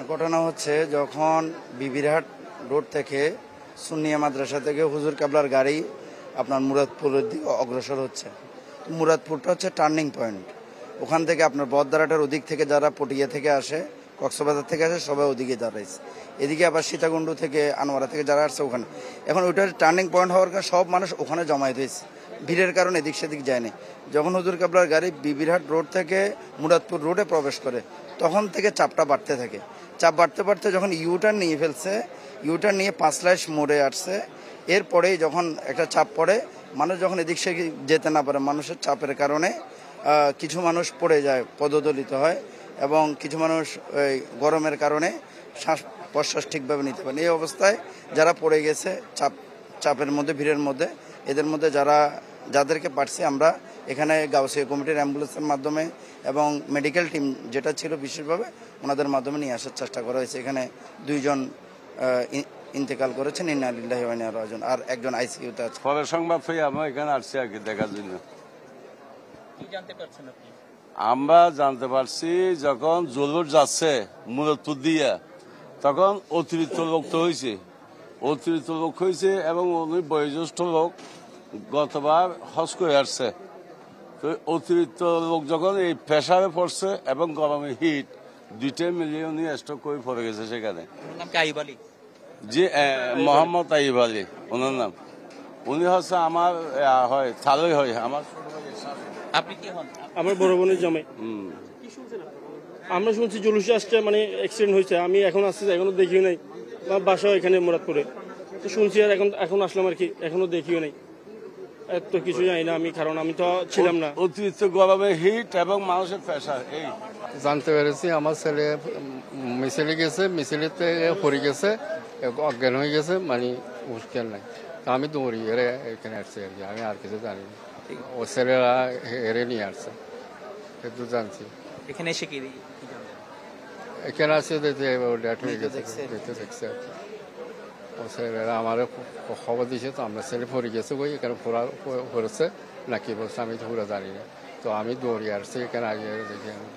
ঘটনা হচ্ছে যখন বিবিরহাট রোড থেকে সুন্নিয়া মাদ্রাসা থেকে হুজুর কাবলার গাড়ি আপনার মুরাদপুরের দিকে অগ্রসর হচ্ছে। মুরাদপুরটা হচ্ছে টার্নিং পয়েন্ট। ওখান থেকে আপনার বদদারাটার ওদিক থেকে যারা পটিয়া থেকে আসে, কক্সবাজার থেকে আসে, সবাই ওদিকে দাঁড়াইছে। এদিকে আবার সীতাকুণ্ড থেকে আনোয়ারা থেকে যারা আসছে ওখানে, এখন ওইটার টার্নিং পয়েন্ট হওয়ার কারণে সব মানুষ ওখানে জমায়েত হয়েছে। ভিড়ের কারণে এদিক সেদিক যায়নি। যখন হুজুর কাবলার গাড়ি বিবিরহাট রোড থেকে মুরাদপুর রোডে প্রবেশ করে তখন থেকে চাপটা বাড়তে থাকে। চাপ বাড়তে বাড়তে যখন ইউটার্ন নিয়ে ফেলছে, ইউটার্ন নিয়ে 5 লাইশ মোড়ে আসছে, এরপরেই যখন একটা চাপ পড়ে, মানুষ যখন এদিক সেদিক যেতে না পারে, মানুষের চাপের কারণে কিছু মানুষ পড়ে যায়, পদদলিত হয়, এবং কিছু মানুষ ওই গরমের কারণে শ্বাস প্রশ্বাস ঠিকভাবে নিতে পারে। এই অবস্থায় যারা পড়ে গেছে চাপের মধ্যে, ভিড়ের মধ্যে, এদের মধ্যে যাদেরকে পারছি আমরা এখানে গাউসিয়া কমিটির অ্যাম্বুলেন্সের মাধ্যমে এবং মেডিকেল টিম যেটা ছিল বিশেষভাবে ওনাদের মাধ্যমে নিয়ে আসার চেষ্টা করা হয়েছে। এখানে 2 জন ইন্তেকাল করেছেন, ইন্না লিল্লাহি ওয়া ইন্না ইলাইহি রাজিউন, আর একজন আইসিইউতে আছে। পরে সংবাদ পেয়ে আমরা এখানে আসছি আর কি দেখার জন্য। কি জানতে পারছেন আপনি? আমরা জানতে পারছি যখন জলুর যাচ্ছে মুরাদপুর দিয়ে, তখন অতিরিক্ত লোক তো হয়েছে, এবং উনি বয়োজ্যেষ্ঠ লোক, গতবার হজ করে আসছে। তো অতিরিক্ত লোক যখন এই প্রেসারে পড়ছে এবং গরমে হিট, 2টা মিলিয়ে উনি স্ট্রোক করে পড়ে গেছে সেখানে। নাম কি আইব আলী? জি, মোহাম্মদ আইব আলী ওনার নাম। উনি হচ্ছে আমার হয় থালই হয় আমার। আপনি কি হন? আমার বড় বোনের জামাই। আমরা শুনছি জুলুসে আসছে, মানে অ্যাক্সিডেন্ট হয়েছে। আমি এখন আসছি, এখনো দেখিও নাই। আমার বাসা এখানে মুরাদপুরে, তো শুনছি আর এখন আসলাম আর কি, এখনো দেখিও নাই। এত কিছু জানি না আমি, কারণ আমি তো ছিলাম না। অতিরিক্ত গরমে হিট এবং মানুষের প্রেসার। এই জানতে পেরেছি আমার ছেলে মিছিলে গেছে, মিছিলেতে পড়ে গেছে, অজ্ঞান হয়ে গেছে, মানে মুশকিল নাই। আমি দৌড়ি এরে এখানে আসছি আর কি, আমি আর কিছু জানি না। ও ছেলেরা হেরে নিয়ে আসছে, একটু জানছি। এখানে এসে কি জানলেন? এখানে আসছে ডেট হয়ে গেছে, দেখছে আর কি। ও ছেলেরা আমার খবর দিয়েছে, তো আমরা ছেলে পড়ে গেছে, বই এখানে পড়েছে নাকি বলছে, আমি তো পুরো জানি না। তো আমি দৌড়িয়ে আসছি এখানে, আগে দেখি আমি